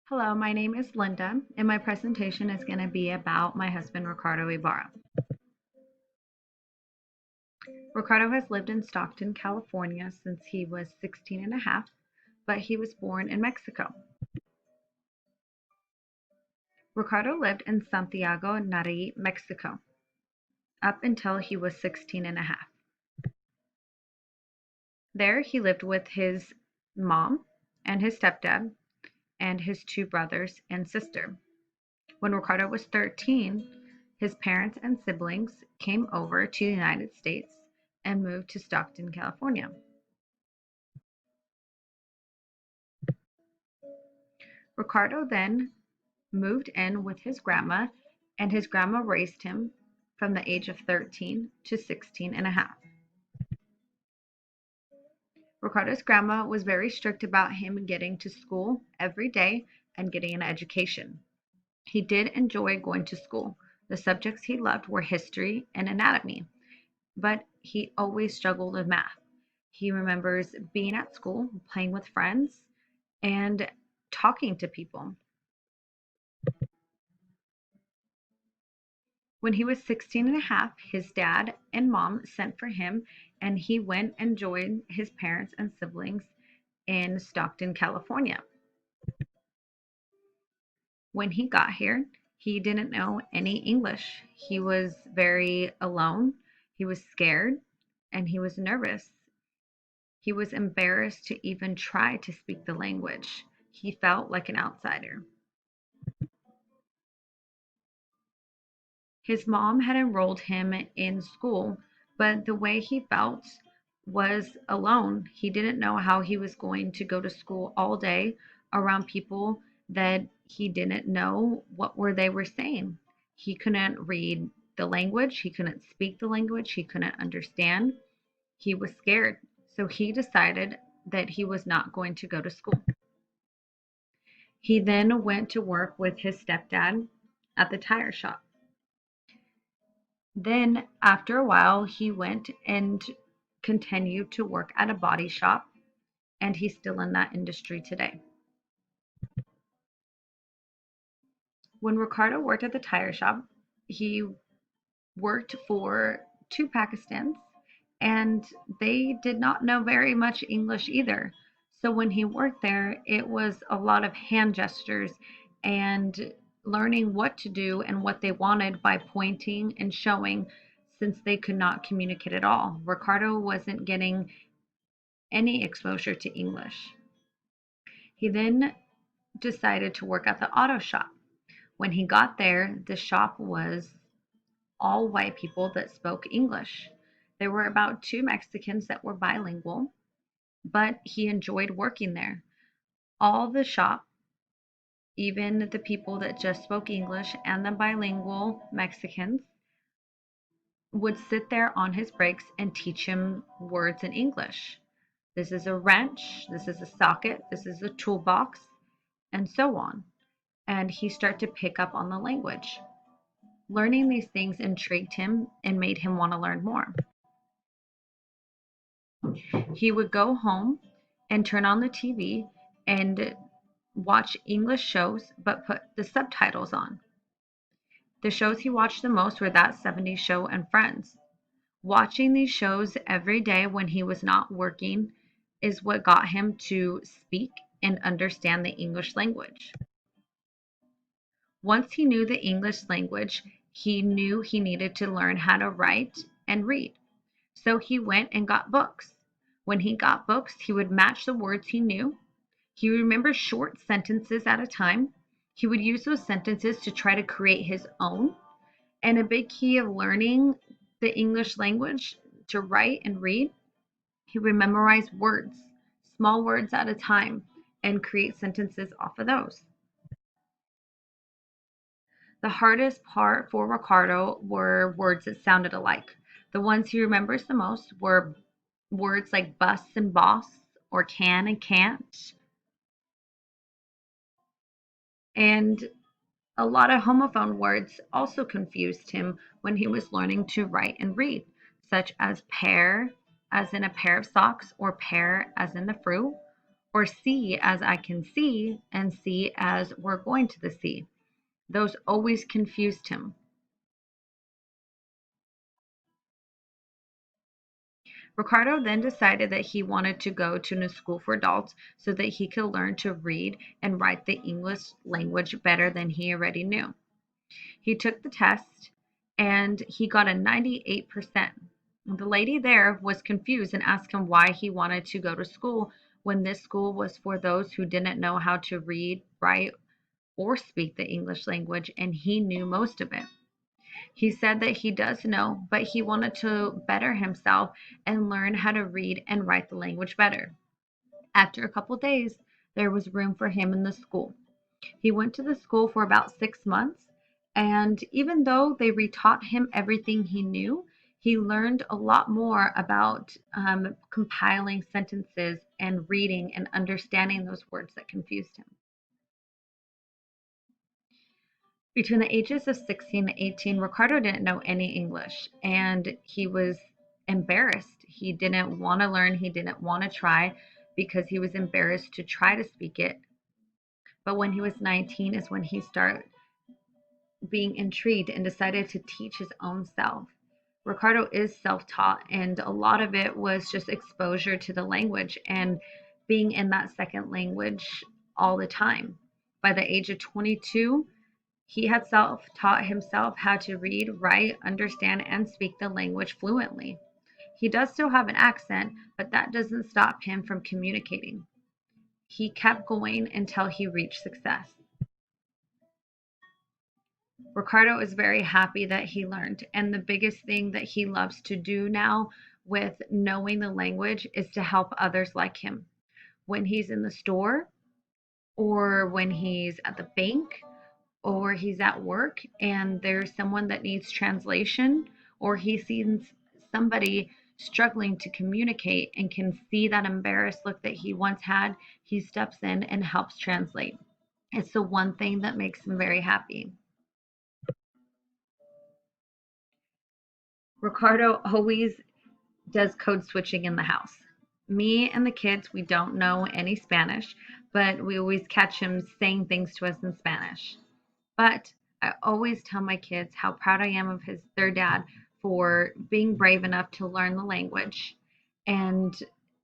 Hello, my name is Linda, and my presentation is going to be about my husband, Ricardo Ibarra. Ricardo has lived in Stockton, California since he was 16 and a half, but he was born in Mexico. Ricardo lived in Santiago, Nari, Mexico, up until he was 16 and a half. There, he lived with his mom and his stepdad and his two brothers and sister. When Ricardo was 13, his parents and siblings came over to the United States and moved to Stockton, California. Ricardo then moved in with his grandma, and his grandma raised him from the age of 13 to 16 and a half. Ricardo's grandma was very strict about him getting to school every day and getting an education. He did enjoy going to school. The subjects he loved were history and anatomy, but he always struggled with math. He remembers being at school, playing with friends, and talking to people. When he was 16 and a half, his dad and mom sent for him, and he went and joined his parents and siblings in Stockton, California. When he got here, he didn't know any English. He was very alone, he was scared, and he was nervous. He was embarrassed to even try to speak the language. He felt like an outsider. His mom had enrolled him in school, but the way he felt was alone. He didn't know how he was going to go to school all day around people that he didn't know they were saying. He couldn't read the language, he couldn't speak the language, he couldn't understand. He was scared. So he decided that he was not going to go to school. He then went to work with his stepdad at the tire shop. Then, after a while, he went and continued to work at a body shop, and he's still in that industry today. When Ricardo worked at the tire shop, he worked for two Pakistans, and they did not know very much English either. So when he worked there, it was a lot of hand gestures and learning what to do and what they wanted by pointing and showing, since they could not communicate at all. Ricardo wasn't getting any exposure to English. He then decided to work at the auto shop. When he got there, the shop was all white people that spoke English. There were about two Mexicans that were bilingual, but he enjoyed working there. All the shop, even the people that just spoke English and the bilingual Mexicans, would sit there on his breaks and teach him words in English. This is a wrench, this is a socket, this is a toolbox, and so on. And he started to pick up on the language. Learning these things intrigued him and made him want to learn more. He would go home and turn on the TV and watch English shows, but put the subtitles on. The shows he watched the most were That 70s Show and Friends. Watching these shows every day when he was not working is what got him to speak and understand the English language. Once he knew the English language, he knew he needed to learn how to write and read. So he went and got books. When he got books, he would match the words he knew. He remembered short sentences at a time. He would use those sentences to try to create his own. And a big key of learning the English language to write and read, he would memorize words, small words at a time, and create sentences off of those. The hardest part for Ricardo were words that sounded alike. The ones he remembers the most were words like bus and boss, or can and can't, and a lot of homophone words also confused him when he was learning to write and read, such as pair, as in a pair of socks, or pear, as in the fruit, or see as I can see and see as we're going to the sea. Those always confused him. Ricardo then decided that he wanted to go to a school for adults so that he could learn to read and write the English language better than he already knew. He took the test and he got a 98%. The lady there was confused and asked him why he wanted to go to school when this school was for those who didn't know how to read, write, or speak the English language, and he knew most of it. He said that he does know, but he wanted to better himself and learn how to read and write the language better. After a couple days, there was room for him in the school. He went to the school for about 6 months, and even though they retaught him everything he knew, he learned a lot more about compiling sentences and reading and understanding those words that confused him. Between the ages of 16 and 18, Ricardo didn't know any English and he was embarrassed. He didn't want to learn, he didn't want to try because he was embarrassed to try to speak it. But when he was 19 is when he started being intrigued and decided to teach his own self. Ricardo is self taught, and a lot of it was just exposure to the language and being in that second language all the time. By the age of 22, he had self taught himself how to read, write, understand, and speak the language fluently. He does still have an accent, but that doesn't stop him from communicating. He kept going until he reached success. Ricardo is very happy that he learned, and the biggest thing that he loves to do now with knowing the language is to help others like him. When he's in the store, or when he's at the bank, or he's at work and there's someone that needs translation, or he sees somebody struggling to communicate and can see that embarrassed look that he once had, he steps in and helps translate. It's the one thing that makes him very happy. Ricardo always does code switching in the house. Me and the kids, we don't know any Spanish, but we always catch him saying things to us in Spanish. But I always tell my kids how proud I am of their dad for being brave enough to learn the language, and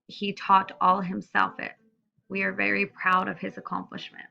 he taught all himself it. We are very proud of his accomplishment.